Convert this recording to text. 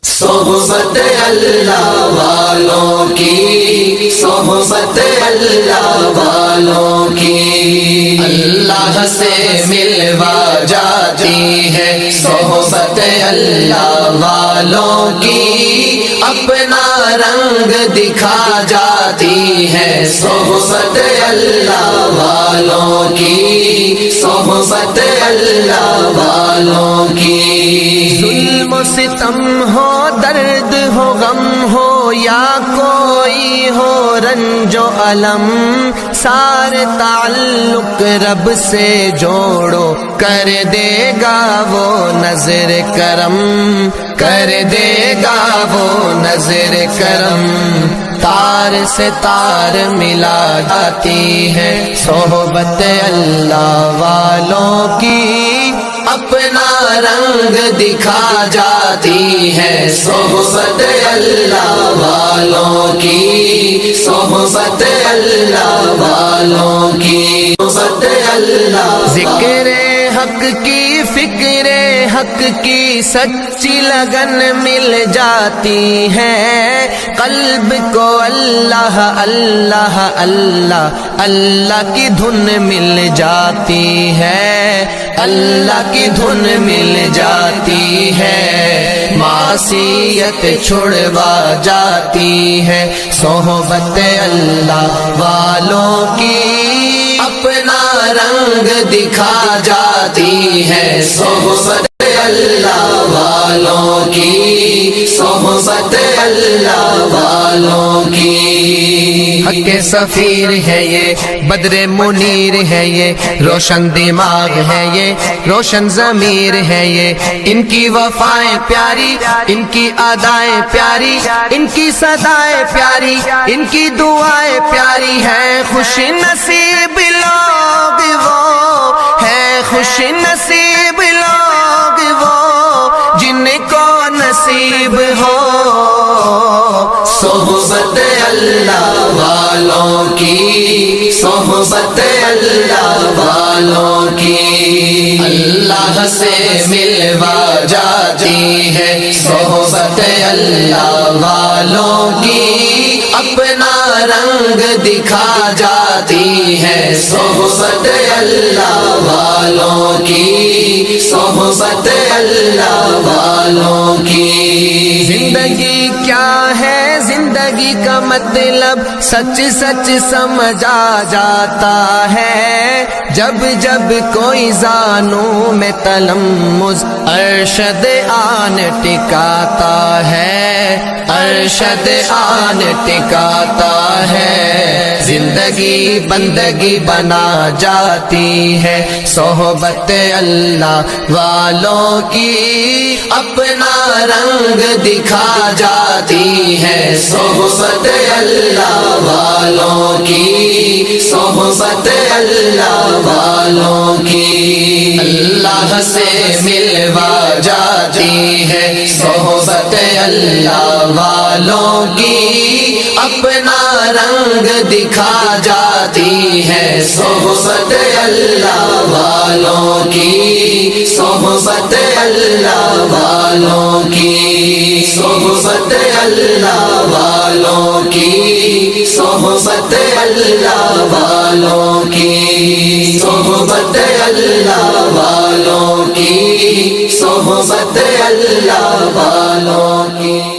صحبت اللہ والوں کی، صحبت اللہ والوں کی، اللہ سے ملوا جاتی ہے صحبت اللہ والوں کی، اپنا رنگ دکھا جاتی ہے صحبت اللہ والوں کی، صحبت اللہ والوں کی۔ ظلم و ستم ہو، درد ہو، غم ہو، یا کوئی ہو رنج و الم، سارے تعلق رب سے جوڑو، کر دے گا وہ نظر کرم، کر دے گا وہ نظر کرم۔ تار سے تار ملا جاتی ہے صحبت اللہ والوں کی، اپنا رنگ دکھا جاتی ہے صحبت اللہ والوں کی، صحبت اللہ والوں کی، صحبت اللہ۔ ذکر حق کی، فکر حق کی سچی لگن مل جاتی ہے، قلب کو اللہ اللہ اللہ اللہ کی دھن مل جاتی ہے، اللہ کی دھن مل جاتی ہے، معصیت چھڑوا جاتی ہے صحبت اللہ والوں کی، اپنا رنگ دکھا جاتی ہے صحبت اللہ والوں کی، صحبت اللہ والوں کی۔ حق سفیر ہے یہ، بدر منیر ہے یہ، روشن دماغ ہے یہ، روشن ضمیر ہے یہ، ان کی وفائیں پیاری، ان کی ادائیں پیاری، ان کی صدائیں پیاری، ان کی دعائیں پیاری ہیں، خوش نصیب لوگ وہ ہیں، خوش نصیب لوگ وہ جن کو نصیب ہو صحبت اللہ والوں کی، صحبت اللہ والوں کی، اللہ سے ملوا جاتی ہے صحبت اللہ والوں کی، اپنا رنگ دکھا جاتی ہے صحبت اللہ والوں کی، صحبت اللہ والوں کی۔ زندگی کیا ہے، زندگی کا مطلب سچ سچ سمجھا جاتا ہے، جب جب کوئی زانوں میں تلمذ ارشد آن ٹکاتا ہے، ارشد آن ٹکاتا ہے، زندگی بندگی بنا جاتی ہے صحبت اللہ والوں کی، اپنا رنگ دکھا جاتی ہے صحبت اللہ والوں کی، صحبت اللہ والوں کی، اللہ سے ملوا جاتی ہے صحبت اللہ والوں کی، اپنا رنگ دکھا جاتی ہے صحبت اللہ والوں کی، صحبت اللہ والوں کی، صحبت اللہ والوں کی، صحبت اللہ والوں کی، صحبت اللہ والوں کی، صحبت اللہ والوں کی۔